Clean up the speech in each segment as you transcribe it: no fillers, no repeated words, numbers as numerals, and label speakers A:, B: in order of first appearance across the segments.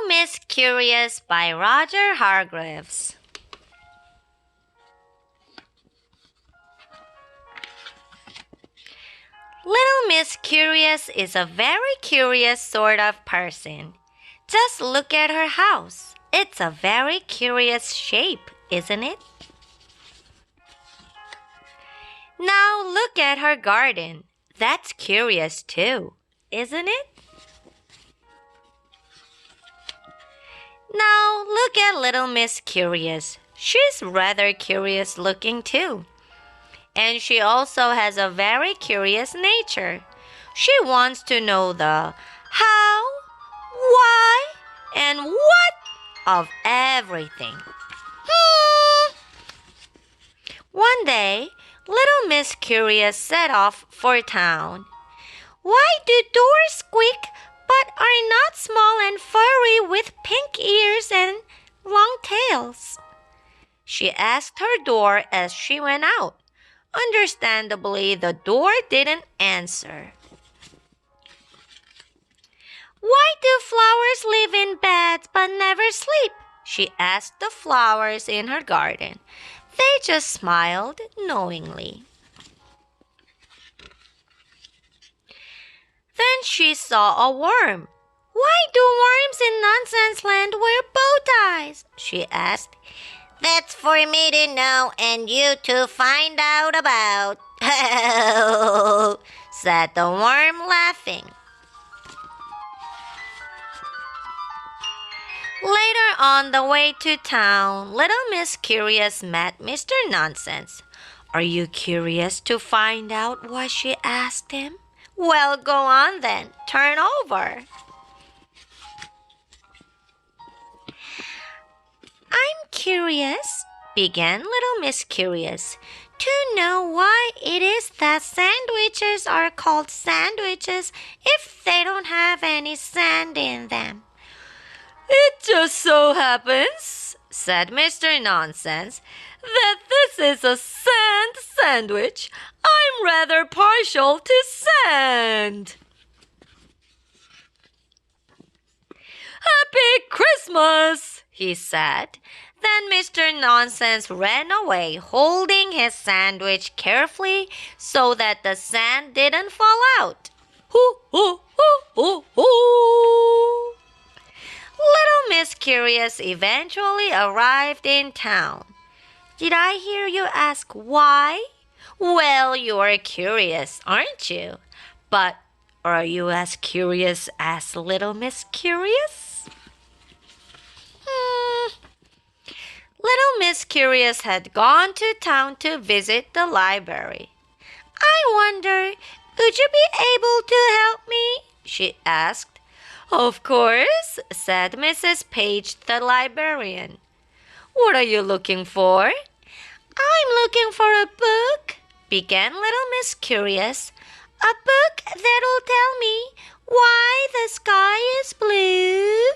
A: Little Miss Curious by Roger Hargreaves. Little Miss Curious is a very curious sort of person. Just look at her house. It's a very curious shape, isn't it? Now look at her garden. That's curious too, isn't it? Now look at Little Miss Curious. She's rather curious looking too. And she also has a very curious nature. She wants to know the how, why, and what of everything. One day, Little Miss Curious set off for town. Why do doors squeak but are not small and furry with pink ears and long tails? She asked her door as she went out. Understandably, the door didn't answer. Why do flowers live in beds but never sleep? She asked the flowers in her garden. They just smiled knowingly. Then she saw a worm. Why do worms in Nonsense Land wear bow ties? She asked. That's for me to know and you to find out about, said the worm, laughing. Later on the way to town, Little Miss Curious met Mr. Nonsense. Are you curious to find out what she asked him? Well, go on then. Turn over. I'm curious, began Little Miss Curious, to know why it is that sandwiches are called sandwiches if they don't have any sand in them. It just so happens, said Mr. Nonsense, that this is a sand sandwich. I'm rather partial to sand. Happy Christmas, he said. Then Mr. Nonsense ran away, holding his sandwich carefully so that the sand didn't fall out. Hoo, hoo, hoo, hoo, hoo. Little Miss Curious eventually arrived in town. Did I hear you ask why? Well, you're curious, aren't you? But are you as curious as Little Miss Curious? Little Miss Curious had gone to town to visit the library. I wonder, would you be able to help me? She asked. Of course, said Mrs. Page, the librarian. What are you looking for? I'm looking for a book, began Little Miss Curious. A book that'll tell me why the sky is blue,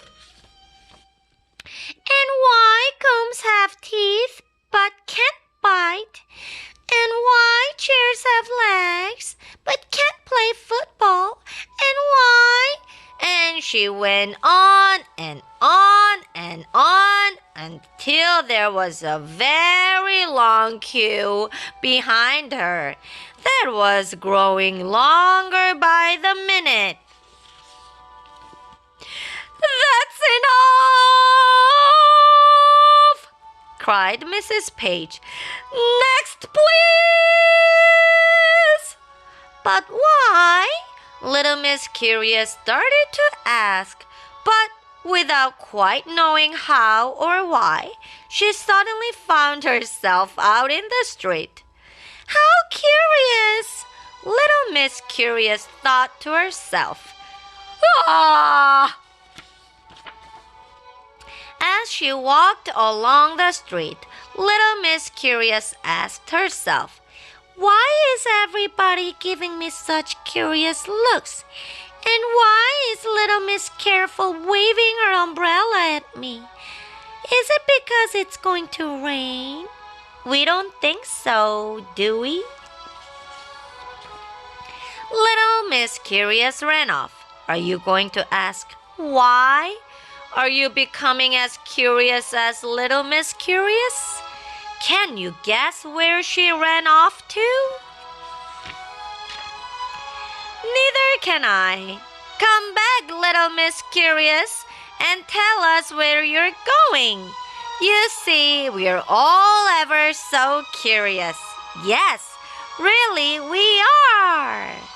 A: and why combs have teeth but can't bite, and why chairs have legs but can't play football, and why... And she went on and on and on until there was a very long queue behind her that was growing longer by the minute. That's enough! Cried Mrs. Page. Next, please! But why? Little Miss Curious started to ask, but without quite knowing how or why, she suddenly found herself out in the street. How curious! Little Miss Curious thought to herself. Ah! As she walked along the street, Little Miss Curious asked herself, why is everybody giving me such curious looks? And why is Little Miss Careful waving her umbrella at me? Is it because it's going to rain? We don't think so, do we? Little Miss Curious ran off. Are you going to ask why? Are you becoming as curious as Little Miss Curious? Can you guess where she ran off to? Neither can I. Come back, Little Miss Curious, and tell us where you're going. You see, we're all ever so curious. Yes, really, we are.